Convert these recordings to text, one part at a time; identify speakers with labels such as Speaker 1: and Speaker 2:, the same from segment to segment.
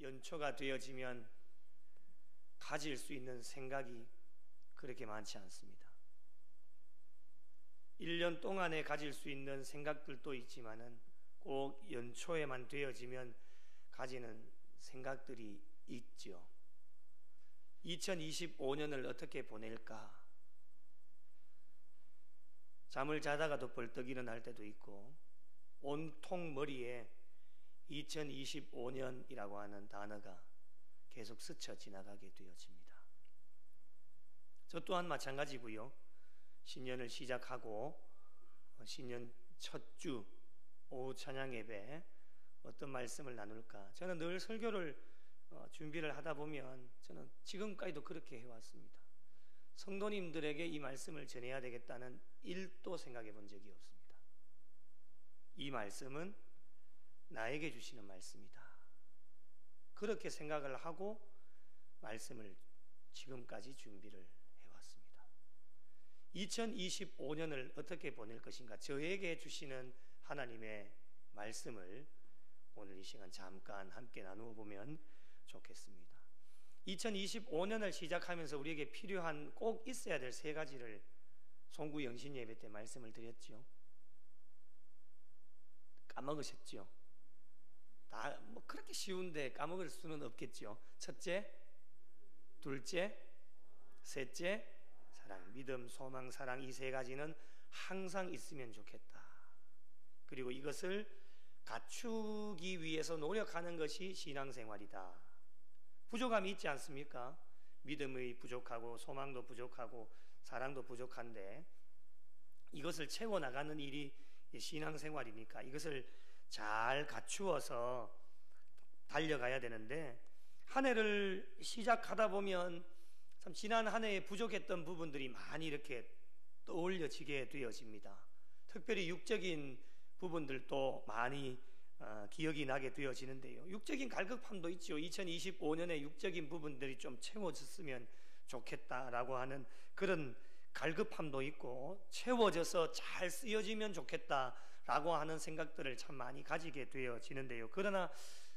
Speaker 1: 연초가 되어지면 가질 수 있는 생각이 그렇게 많지 않습니다. 1년 동안에 가질 수 있는 생각들도 있지만은 꼭 연초에만 되어지면 가지는 생각들이 있죠. 2025년을 어떻게 보낼까? 잠을 자다가도 벌떡 일어날 때도 있고 온통 머리에 2025년이라고 하는 단어가 계속 스쳐 지나가게 되어집니다. 저 또한 마찬가지고요. 신년을 시작하고 신년 첫 주 오후 찬양 예배 어떤 말씀을 나눌까? 저는 늘 설교를 준비를 하다 보면 저는 지금까지도 그렇게 해왔습니다. 성도님들에게 이 말씀을 전해야 되겠다는 일도 생각해 본 적이 없습니다. 이 말씀은 나에게 주시는 말씀이다. 그렇게 생각을 하고 말씀을 지금까지 준비를 해왔습니다. 2025년을 어떻게 보낼 것인가? 저에게 주시는 하나님의 말씀을 오늘 이 시간 잠깐 함께 나누어 보면 좋겠습니다. 2025년을 시작하면서 우리에게 필요한 꼭 있어야 될 세 가지를 송구 영신 예배 때 말씀을 드렸죠. 까먹으셨죠? 다 뭐 그렇게 쉬운데 까먹을 수는 없겠죠. 첫째, 둘째, 셋째, 사랑, 믿음, 소망, 사랑, 이 세 가지는 항상 있으면 좋겠다. 그리고 이것을 갖추기 위해서 노력하는 것이 신앙생활이다. 부족함이 있지 않습니까? 믿음이 부족하고 소망도 부족하고 사랑도 부족한데 이것을 채워나가는 일이 신앙생활이니까 이것을 잘 갖추어서 달려가야 되는데 한 해를 시작하다 보면 참 지난 한 해에 부족했던 부분들이 많이 이렇게 떠올려지게 되어집니다. 특별히 육적인 부분들도 많이 기억이 나게 되어지는데요. 육적인 갈급함도 있죠. 2025년에 육적인 부분들이 좀 채워졌으면 좋겠다라고 하는 그런 갈급함도 있고 채워져서 잘 쓰여지면 좋겠다라고 하는 생각들을 참 많이 가지게 되어지는데요. 그러나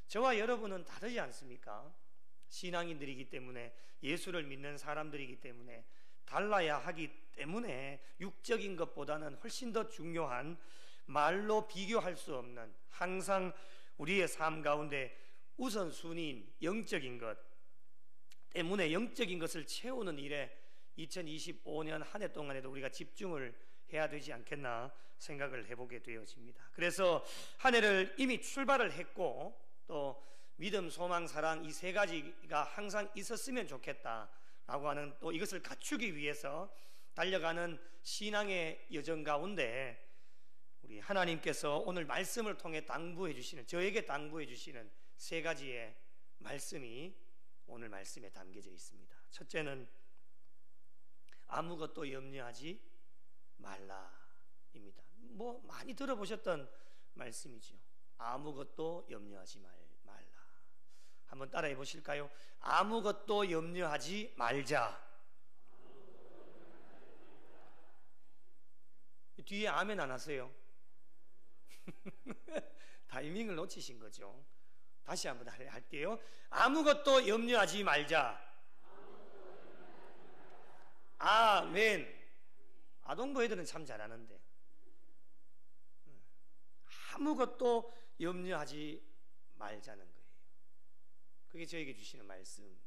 Speaker 1: 저와 여러분은 다르지 않습니까? 신앙인들이기 때문에 예수를 믿는 사람들이기 때문에 달라야 하기 때문에 육적인 것보다는 훨씬 더 중요한 말로 비교할 수 없는 항상 우리의 삶 가운데 우선순위인 영적인 것 때문에 영적인 것을 채우는 일에 2025년 한 해 동안에도 우리가 집중을 해야 되지 않겠나 생각을 해보게 되어집니다. 그래서 한 해를 이미 출발을 했고 또 믿음, 소망, 사랑 이 세 가지가 항상 있었으면 좋겠다라고 하는 또 이것을 갖추기 위해서 달려가는 신앙의 여정 가운데 우리 하나님께서 오늘 말씀을 통해 당부해 주시는 저에게 당부해 주시는 세 가지의 말씀이 오늘 말씀에 담겨져 있습니다. 첫째는 아무것도 염려하지 말라입니다. 뭐 많이 들어보셨던 말씀이죠. 아무것도 염려하지 말라. 한번 따라해 보실까요? 아무것도 염려하지 말자. 뒤에 아멘 안 하세요? 타이밍을 놓치신 거죠. 다시 한번 할게요. 아무것도 염려하지 말자. 아멘. 아동부 애들은 참 잘하는데 아무것도 염려하지 말자는 거예요. 그게 저에게 주시는 말씀입니다.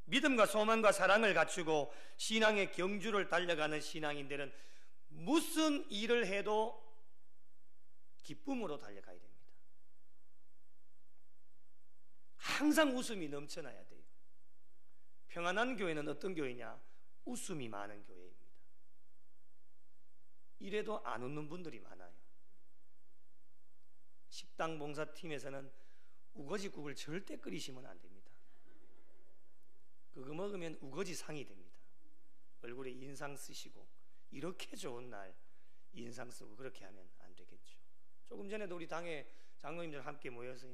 Speaker 1: 믿음과 소망과 사랑을 갖추고 신앙의 경주를 달려가는 신앙인들은 무슨 일을 해도 기쁨으로 달려가야 됩니다. 항상 웃음이 넘쳐나야 돼요. 평안한 교회는 어떤 교회냐? 웃음이 많은 교회입니다. 이래도 안 웃는 분들이 많아요. 식당 봉사팀에서는 우거지국을 절대 끓이시면 안 됩니다. 그거 먹으면 우거지 상이 됩니다. 얼굴에 인상 쓰시고 이렇게 좋은 날 인상 쓰고 그렇게 하면 안 되겠죠. 조금 전에도 우리 당의 장로님들 함께 모여서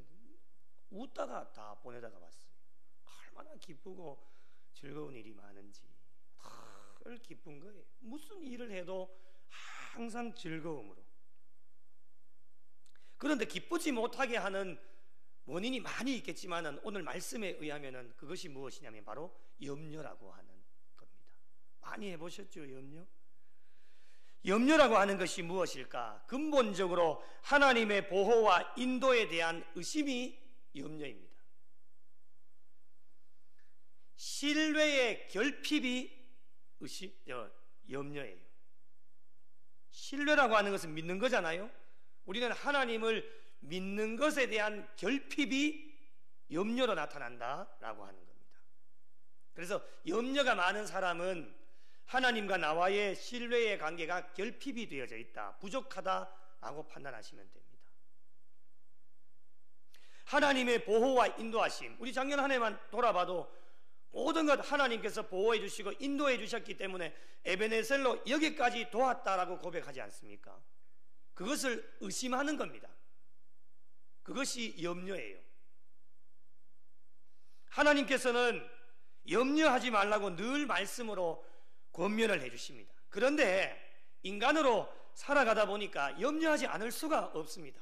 Speaker 1: 웃다가 다 보내다가 왔어요. 얼마나 기쁘고 즐거운 일이 많은지 늘 기쁜 거예요. 무슨 일을 해도 항상 즐거움으로. 그런데 기쁘지 못하게 하는 원인이 많이 있겠지만은 오늘 말씀에 의하면은 그것이 무엇이냐면 바로 염려라고 하는 겁니다. 많이 해보셨죠, 염려? 염려라고 하는 것이 무엇일까? 근본적으로 하나님의 보호와 인도에 대한 의심이 염려입니다. 신뢰의 결핍이 염려예요. 신뢰라고 하는 것은 믿는 거잖아요. 우리는 하나님을 믿는 것에 대한 결핍이 염려로 나타난다라고 하는 겁니다. 그래서 염려가 많은 사람은 하나님과 나와의 신뢰의 관계가 결핍이 되어져 있다, 부족하다라고 판단하시면 됩니다. 하나님의 보호와 인도하심, 우리 작년 한 해만 돌아봐도 모든 것 하나님께서 보호해 주시고 인도해 주셨기 때문에 에베네셀로 여기까지 도왔다라고 고백하지 않습니까? 그것을 의심하는 겁니다. 그것이 염려예요. 하나님께서는 염려하지 말라고 늘 말씀으로 권면을 해주십니다. 그런데 인간으로 살아가다 보니까 염려하지 않을 수가 없습니다.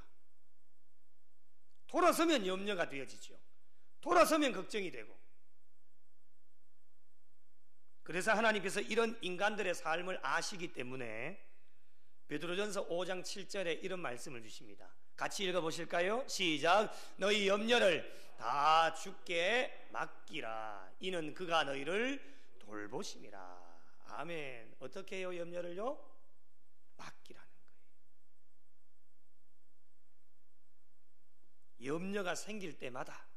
Speaker 1: 돌아서면 염려가 되어지죠. 돌아서면 걱정이 되고. 그래서 하나님께서 이런 인간들의 삶을 아시기 때문에 베드로전서 5장 7절에 이런 말씀을 주십니다. 같이 읽어보실까요? 시작. 너희 염려를 다 주께 맡기라. 이는 그가 너희를 돌보심이라. 아멘. 어떻게 해요? 염려를요? 맡기라는 거예요. 염려가 생길 때마다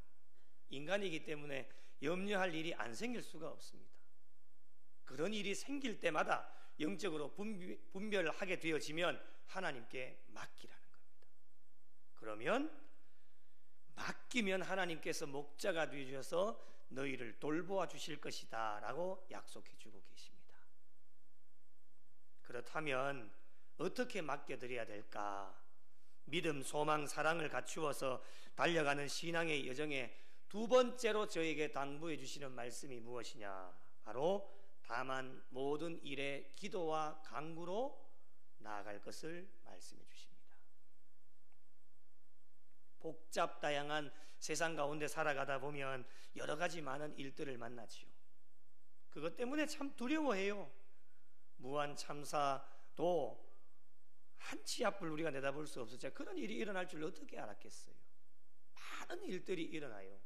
Speaker 1: 인간이기 때문에 염려할 일이 안 생길 수가 없습니다. 그런 일이 생길 때마다 영적으로 분별하게 되어지면 하나님께 맡기라는 겁니다. 그러면 맡기면 하나님께서 목자가 되어주셔서 너희를 돌보아 주실 것이다 라고 약속해 주고 계십니다. 그렇다면 어떻게 맡겨드려야 될까? 믿음, 소망, 사랑을 갖추어서 달려가는 신앙의 여정에 두 번째로 저에게 당부해 주시는 말씀이 무엇이냐? 바로 다만 모든 일에 기도와 간구로 나아갈 것을 말씀해 주십니다. 복잡 다양한 세상 가운데 살아가다 보면 여러 가지 많은 일들을 만나지요. 그것 때문에 참 두려워해요. 무한 참사도 한 치 앞을 우리가 내다볼 수 없었죠. 그런 일이 일어날 줄 어떻게 알았겠어요? 많은 일들이 일어나요.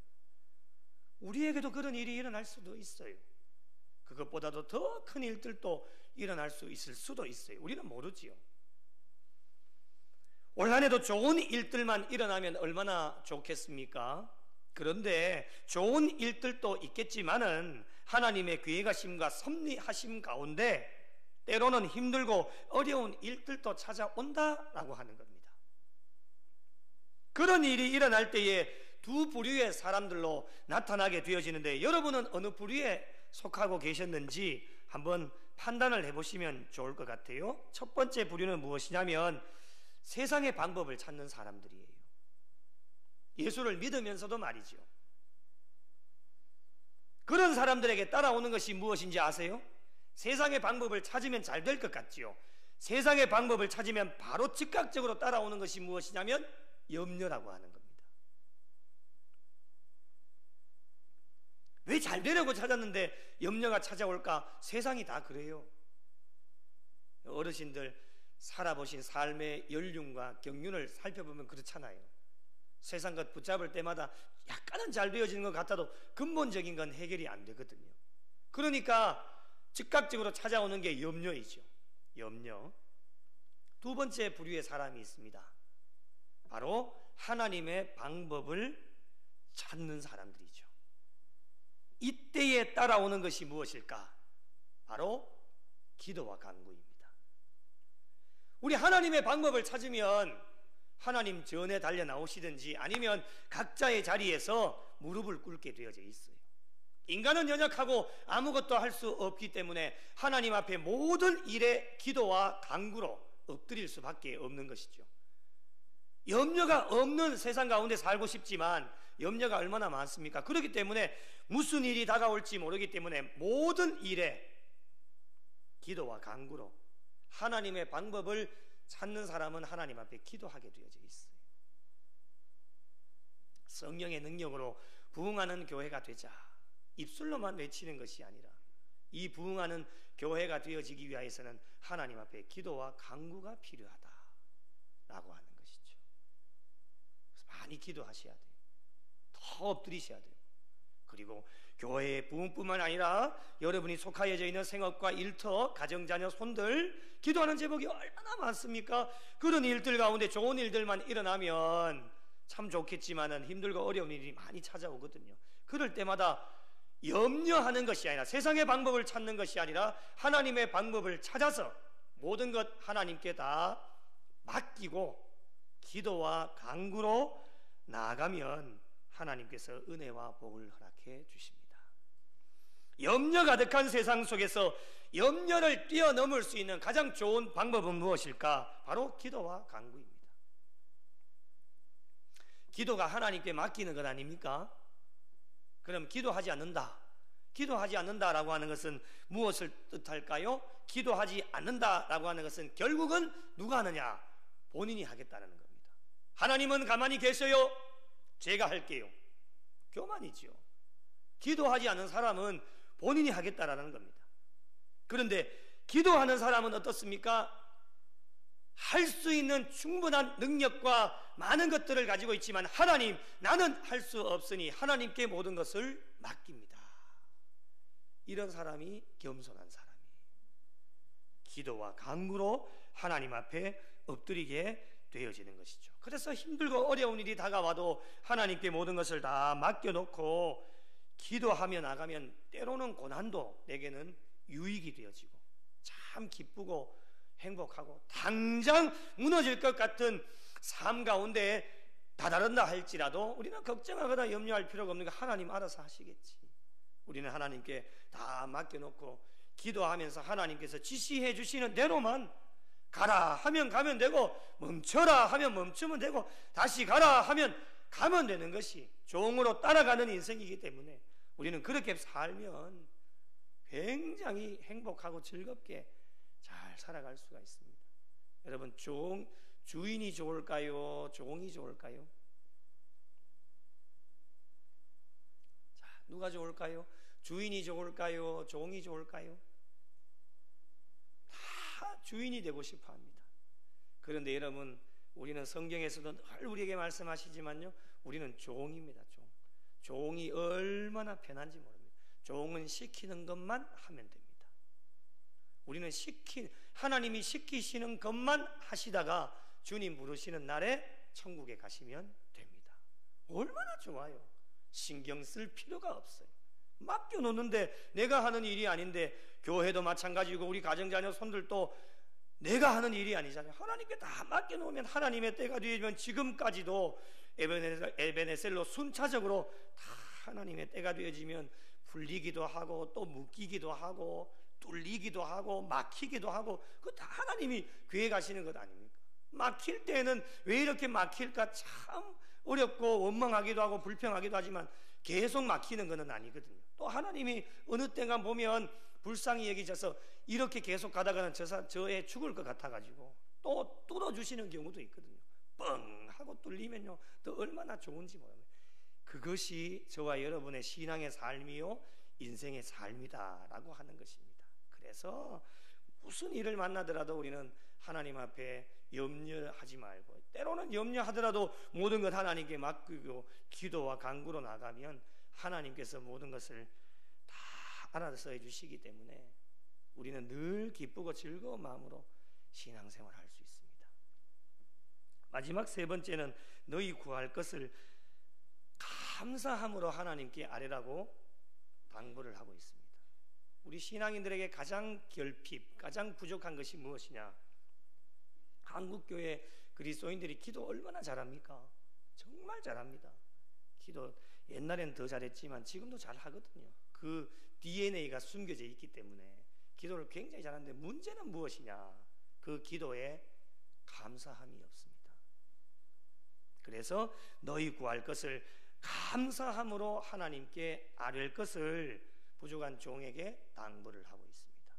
Speaker 1: 우리에게도 그런 일이 일어날 수도 있어요. 그것보다도 더 큰 일들도 일어날 수 있을 수도 있어요. 우리는 모르지요. 올 한 해도 좋은 일들만 일어나면 얼마나 좋겠습니까? 그런데 좋은 일들도 있겠지만은 하나님의 계획하심과 섭리하심 가운데 때로는 힘들고 어려운 일들도 찾아온다라고 하는 겁니다. 그런 일이 일어날 때에 두 부류의 사람들로 나타나게 되어지는데 여러분은 어느 부류에 속하고 계셨는지 한번 판단을 해보시면 좋을 것 같아요. 첫 번째 부류는 무엇이냐면 세상의 방법을 찾는 사람들이에요. 예수를 믿으면서도 말이죠. 그런 사람들에게 따라오는 것이 무엇인지 아세요? 세상의 방법을 찾으면 잘 될 것 같지요. 세상의 방법을 찾으면 바로 즉각적으로 따라오는 것이 무엇이냐면 염려라고 하는 겁니다. 왜 잘 되려고 찾았는데 염려가 찾아올까? 세상이 다 그래요. 어르신들 살아보신 삶의 연륜과 경륜을 살펴보면 그렇잖아요. 세상 것 붙잡을 때마다 약간은 잘 되어지는 것 같아도 근본적인 건 해결이 안 되거든요. 그러니까 즉각적으로 찾아오는 게 염려이죠. 염려. 두 번째 부류의 사람이 있습니다. 바로 하나님의 방법을 찾는 사람들이죠. 이때에 따라오는 것이 무엇일까? 바로 기도와 간구입니다. 우리 하나님의 방법을 찾으면 하나님 전에 달려 나오시든지 아니면 각자의 자리에서 무릎을 꿇게 되어져 있어요. 인간은 연약하고 아무것도 할 수 없기 때문에 하나님 앞에 모든 일에 기도와 간구로 엎드릴 수밖에 없는 것이죠. 염려가 없는 세상 가운데 살고 싶지만 염려가 얼마나 많습니까? 그렇기 때문에 무슨 일이 다가올지 모르기 때문에 모든 일에 기도와 간구로 하나님의 방법을 찾는 사람은 하나님 앞에 기도하게 되어져 있어요. 성령의 능력으로 부흥하는 교회가 되자. 입술로만 외치는 것이 아니라 이 부흥하는 교회가 되어지기 위해서는 하나님 앞에 기도와 간구가 필요하다라고 하는 것이죠. 그래서 많이 기도하셔야 돼요. 더 엎드리셔야 돼요. 그리고 교회의 부흥뿐만 아니라 여러분이 속하여져 있는 생업과 일터, 가정자녀, 손들 기도하는 제목이 얼마나 많습니까? 그런 일들 가운데 좋은 일들만 일어나면 참 좋겠지만은 힘들고 어려운 일이 많이 찾아오거든요. 그럴 때마다 염려하는 것이 아니라 세상의 방법을 찾는 것이 아니라 하나님의 방법을 찾아서 모든 것 하나님께 다 맡기고 기도와 간구로 나아가면 하나님께서 은혜와 복을 허락해 주십니다. 염려 가득한 세상 속에서 염려를 뛰어넘을 수 있는 가장 좋은 방법은 무엇일까? 바로 기도와 간구입니다. 기도가 하나님께 맡기는 것 아닙니까? 그럼 기도하지 않는다. 기도하지 않는다라고 하는 것은 무엇을 뜻할까요? 기도하지 않는다라고 하는 것은 결국은 누가 하느냐? 본인이 하겠다는 겁니다. 하나님은 가만히 계셔요. 제가 할게요. 교만이지요. 기도하지 않는 사람은 본인이 하겠다라는 겁니다. 그런데 기도하는 사람은 어떻습니까? 할 수 있는 충분한 능력과 많은 것들을 가지고 있지만 하나님, 나는 할 수 없으니 하나님께 모든 것을 맡깁니다. 이런 사람이 겸손한 사람이에요. 기도와 간구로 하나님 앞에 엎드리게 되어지는 것이죠. 그래서 힘들고 어려운 일이 다가와도 하나님께 모든 것을 다 맡겨놓고 기도하며 나가면 때로는 고난도 내게는 유익이 되어지고 참 기쁘고 행복하고 당장 무너질 것 같은 삶 가운데 다다른다 할지라도 우리는 걱정하거나 염려할 필요가 없는 거 하나님 알아서 하시겠지. 우리는 하나님께 다 맡겨놓고 기도하면서 하나님께서 지시해 주시는 대로만 가라 하면 가면 되고 멈춰라 하면 멈추면 되고 다시 가라 하면 가면 되는 것이 종으로 따라가는 인생이기 때문에 우리는 그렇게 살면 굉장히 행복하고 즐겁게 잘 살아갈 수가 있습니다. 여러분, 주인이 좋을까요? 종이 좋을까요? 자, 누가 좋을까요? 주인이 좋을까요? 종이 좋을까요? 다 주인이 되고 싶어 합니다. 그런데 여러분, 우리는 성경에서도 늘 우리에게 말씀하시지만요, 우리는 종입니다. 종이 얼마나 편한지 모릅니다. 종은 시키는 것만 하면 됩니다. 우리는 하나님이 시키시는 것만 하시다가 주님 부르시는 날에 천국에 가시면 됩니다. 얼마나 좋아요. 신경 쓸 필요가 없어요. 맡겨놓는데 내가 하는 일이 아닌데, 교회도 마찬가지고 우리 가정자녀 손들도 내가 하는 일이 아니잖아요. 하나님께 다 맡겨놓으면 하나님의 때가 되면 지금까지도 에베네셀로 순차적으로 다 하나님의 때가 되어지면 풀리기도 하고 또 묶이기도 하고 뚫리기도 하고 막히기도 하고 그거 다 하나님이 계획하시는 것 아닙니까? 막힐 때는 왜 이렇게 막힐까 참 어렵고 원망하기도 하고 불평하기도 하지만 계속 막히는 것은 아니거든요. 또 하나님이 어느 때가 보면 불쌍히 여기셔서 이렇게 계속 가다가는 저애 죽을 것 같아가지고 또 뚫어주시는 경우도 있거든요. 뻥 하고 뚫리면요 또 얼마나 좋은지 모릅니다. 그것이 저와 여러분의 신앙의 삶이요 인생의 삶이다라고 하는 것입니다. 그래서 무슨 일을 만나더라도 우리는 하나님 앞에 염려하지 말고, 때로는 염려하더라도 모든 것 하나님께 맡기고 기도와 간구로 나가면 하나님께서 모든 것을 다 알아서 해주시기 때문에 우리는 늘 기쁘고 즐거운 마음으로 신앙생활을 할 수 있습니다. 마지막 세 번째는 너희 구할 것을 감사함으로 하나님께 아뢰라고 당부를 하고 있습니다. 우리 신앙인들에게 가장 결핍, 가장 부족한 것이 무엇이냐? 한국교회 그리스도인들이 기도 얼마나 잘합니까? 정말 잘합니다. 기도 옛날엔 더 잘했지만 지금도 잘하거든요. 그 DNA가 숨겨져 있기 때문에 기도를 굉장히 잘하는데 문제는 무엇이냐? 그 기도에 감사함이 없습니다. 그래서 너희 구할 것을 감사함으로 하나님께 아뢰 것을 부족한 종에게 당부를 하고 있습니다.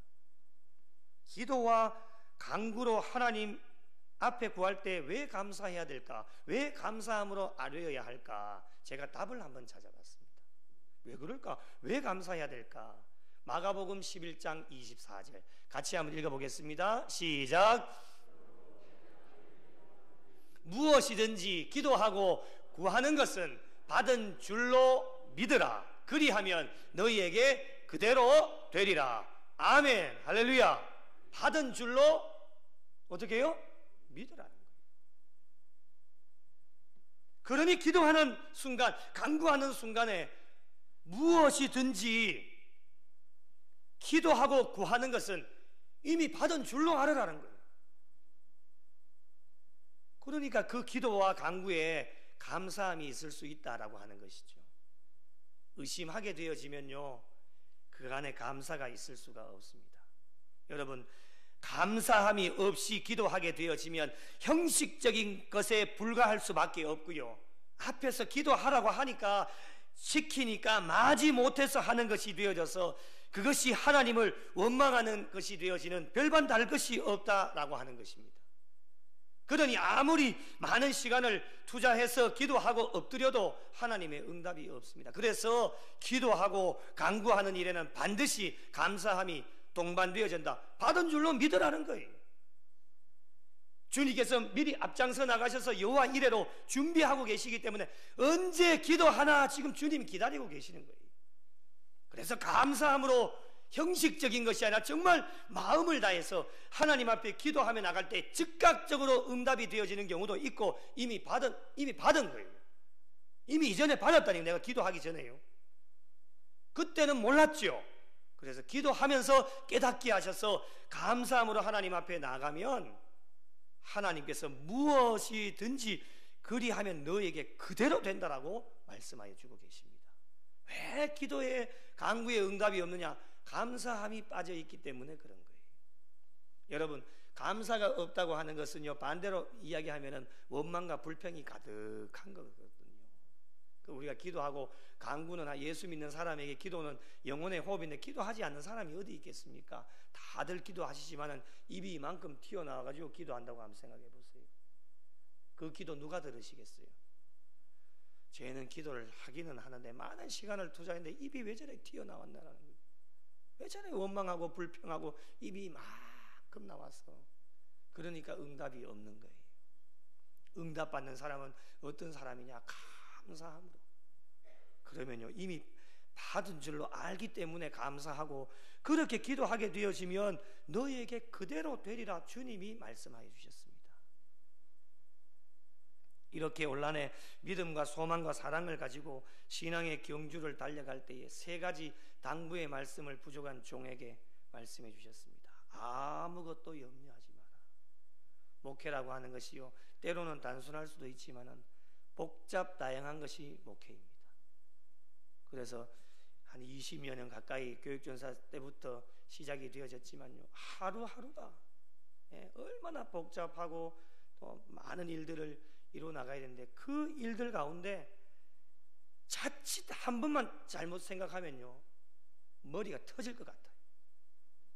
Speaker 1: 기도와 간구로 하나님 앞에 구할 때 왜 감사해야 될까? 왜 감사함으로 아뢰어야 할까? 제가 답을 한번 찾아봤습니다. 왜 그럴까? 왜 감사해야 될까? 마가복음 11장 24절 같이 한번 읽어보겠습니다. 시작. 무엇이든지 기도하고 구하는 것은 받은 줄로 믿으라. 그리하면 너희에게 그대로 되리라. 아멘. 할렐루야. 받은 줄로 어떻게 해요? 믿으라는 거예요. 그러니 기도하는 순간, 간구하는 순간에 무엇이든지 기도하고 구하는 것은 이미 받은 줄로 알으라는 거예요. 그러니까 그 기도와 간구에 감사함이 있을 수 있다라고 하는 것이죠. 의심하게 되어지면요, 그 안에 감사가 있을 수가 없습니다. 여러분, 감사함이 없이 기도하게 되어지면 형식적인 것에 불과할 수밖에 없고요, 앞에서 기도하라고 하니까 시키니까 마지 못해서 하는 것이 되어져서 그것이 하나님을 원망하는 것이 되어지는 별반 다를 것이 없다라고 하는 것입니다. 그러니 아무리 많은 시간을 투자해서 기도하고 엎드려도 하나님의 응답이 없습니다. 그래서 기도하고 간구하는 일에는 반드시 감사함이 동반되어진다. 받은 줄로 믿으라는 거예요. 주님께서 미리 앞장서 나가셔서 여호와 이레로 준비하고 계시기 때문에 언제 기도하나 지금 주님이 기다리고 계시는 거예요. 그래서 감사함으로 형식적인 것이 아니라 정말 마음을 다해서 하나님 앞에 기도하며 나갈 때 즉각적으로 응답이 되어지는 경우도 있고 이미 받은 거예요. 이미 이전에 받았다니, 내가 기도하기 전에요. 그때는 몰랐죠. 그래서 기도하면서 깨닫게 하셔서 감사함으로 하나님 앞에 나가면 하나님께서 무엇이든지 그리하면 너에게 그대로 된다라고 말씀하여 주고 계십니다. 왜 기도에 간구에 응답이 없느냐? 감사함이 빠져 있기 때문에 그런 거예요. 여러분, 감사가 없다고 하는 것은요, 반대로 이야기하면은 원망과 불평이 가득한 거거든요. 우리가 기도하고 간구는 예수 믿는 사람에게 기도는 영혼의 호흡인데 기도하지 않는 사람이 어디 있겠습니까? 다들 기도하시지만은 입이 이만큼 튀어나와가지고 기도한다고 한번 생각해 보세요. 그 기도 누가 들으시겠어요? 저희는 기도를 하기는 하는데 많은 시간을 투자했는데 입이 왜 저래 튀어나왔나라는 거예요. 왜 저래 원망하고 불평하고 입이 이만큼 나왔어. 그러니까 응답이 없는 거예요. 응답받는 사람은 어떤 사람이냐? 감사함으로. 그러면요, 이미 받은 줄로 알기 때문에 감사하고 그렇게 기도하게 되어지면 너에게 그대로 되리라 주님이 말씀하여 주셨습니다. 이렇게 온란의 믿음과 소망과 사랑을 가지고 신앙의 경주를 달려갈 때에 세 가지 당부의 말씀을 부족한 종에게 말씀해 주셨습니다. 아무것도 염려하지 마라. 목회라고 하는 것이요, 때로는 단순할 수도 있지만은 복잡 다양한 것이 목회입니다. 그래서 한 20여 년 가까이 교육전사 때부터 시작이 되어졌지만요, 하루하루가 얼마나 복잡하고 또 많은 일들을 이루어 나가야 되는데 그 일들 가운데 자칫 한 번만 잘못 생각하면요, 머리가 터질 것 같아요.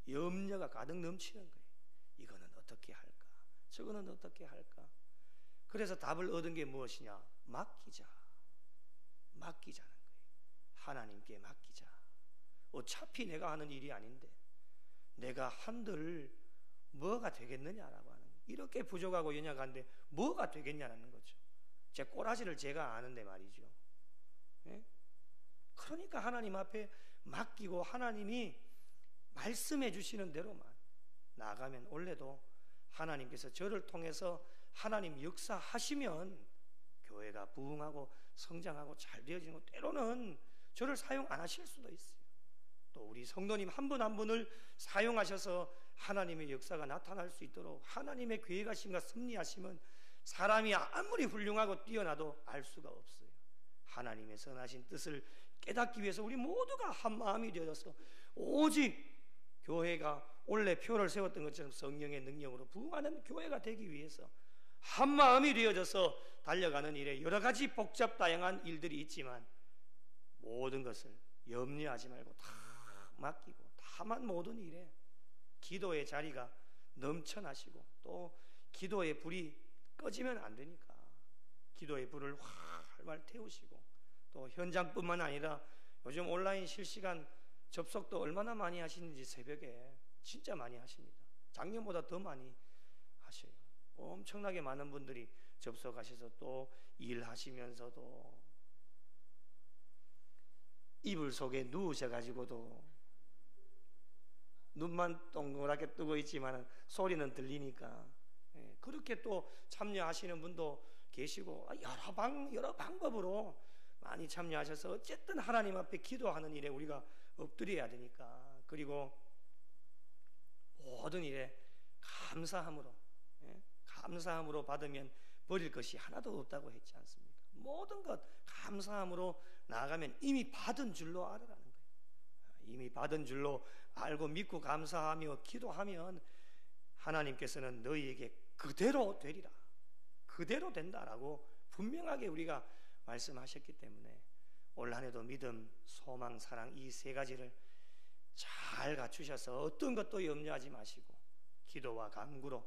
Speaker 1: 염려가 가득 넘치는 거예요. 이거는 어떻게 할까? 저거는 어떻게 할까? 그래서 답을 얻은 게 무엇이냐? 맡기자는 거예요. 하나님께 맡기자. 어차피 내가 하는 일이 아닌데 내가 한들 뭐가 되겠느냐라고 하는 거예요. 이렇게 부족하고 연약한데 뭐가 되겠냐는 거죠. 제 꼬라지를 제가 아는데 말이죠. 예? 그러니까 하나님 앞에 맡기고 하나님이 말씀해 주시는 대로만 나가면 원래도 하나님께서 저를 통해서 하나님 역사하시면 교회가 부흥하고 성장하고 잘 되어지는 거, 때로는 저를 사용 안 하실 수도 있어요. 또 우리 성도님 한 분 한 분을 사용하셔서 하나님의 역사가 나타날 수 있도록 하나님의 계획하심과 섭리하심은 사람이 아무리 훌륭하고 뛰어나도 알 수가 없어요. 하나님의 선하신 뜻을 깨닫기 위해서 우리 모두가 한 마음이 되어서 오직 교회가 원래 표를 세웠던 것처럼 성령의 능력으로 부흥하는 교회가 되기 위해서 한 마음이 되어져서 달려가는 일에 여러 가지 복잡 다양한 일들이 있지만 모든 것을 염려하지 말고 다 맡기고 다만 모든 일에 기도의 자리가 넘쳐나시고 또 기도의 불이 꺼지면 안 되니까 기도의 불을 활활 태우시고, 또 현장뿐만 아니라 요즘 온라인 실시간 접속도 얼마나 많이 하시는지 새벽에 진짜 많이 하십니다. 작년보다 더 많이 하셔요. 엄청나게 많은 분들이 접속하셔서 또 일하시면서도 이불 속에 누우셔가지고도 눈만 동그랗게 뜨고 있지만 소리는 들리니까 그렇게 또 참여하시는 분도 계시고, 여러 방법으로 많이 참여하셔서 어쨌든 하나님 앞에 기도하는 일에 우리가 엎드려야 되니까, 그리고 모든 일에 감사함으로 받으면 버릴 것이 하나도 없다고 했지 않습니까? 모든 것 감사함으로 나아가면 이미 받은 줄로 알아라는 거예요. 이미 받은 줄로 알고 믿고 감사하며 기도하면 하나님께서는 너희에게 그대로 되리라, 그대로 된다라고 분명하게 우리가 말씀하셨기 때문에 올 한 해도 믿음, 소망, 사랑 이 세 가지를 잘 갖추셔서 어떤 것도 염려하지 마시고 기도와 간구로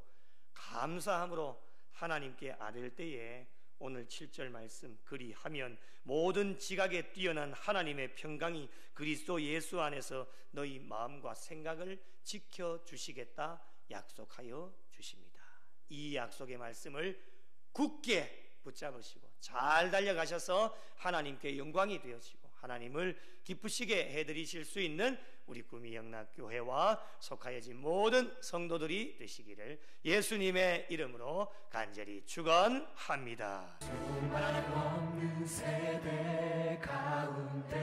Speaker 1: 감사함으로 하나님께 아뢰을 때에 오늘 7절 말씀, 그리하면 모든 지각에 뛰어난 하나님의 평강이 그리스도 예수 안에서 너희 마음과 생각을 지켜주시겠다 약속하여 주십니다. 이 약속의 말씀을 굳게 붙잡으시고 잘 달려가셔서 하나님께 영광이 되어지고 하나님을 기쁘시게 해드리실 수 있는 우리 구미영락교회와 속하여진 모든 성도들이 되시기를 예수님의 이름으로 간절히 축원합니다.
Speaker 2: 수만 없는 세대 가운데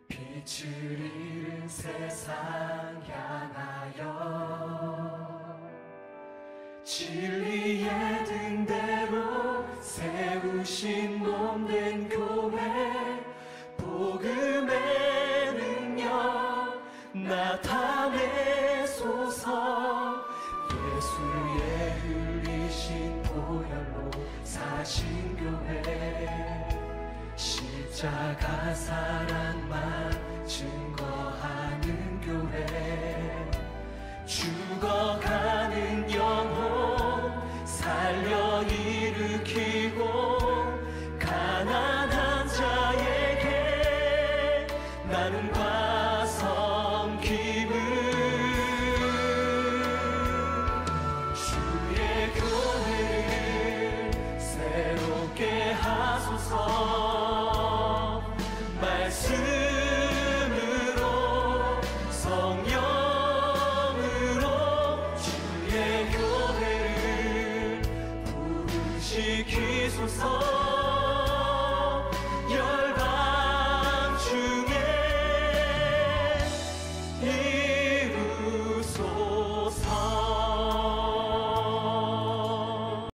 Speaker 2: 빛을 잃은 세상 향하여 진리의 등대로 세우신 몸된 교회, 복음의 능력 나타내소서. 예수의 흘리신 보혈로 사신 교회, 십자가 사랑만 증거하는 교회, 죽어가는 영혼 살려 일으키고 가난한 자에게 나눔과 섬김을 주의 교회를 새롭게 하소서. 말씀으로 성령으로 주의 교회를 부르시키소서.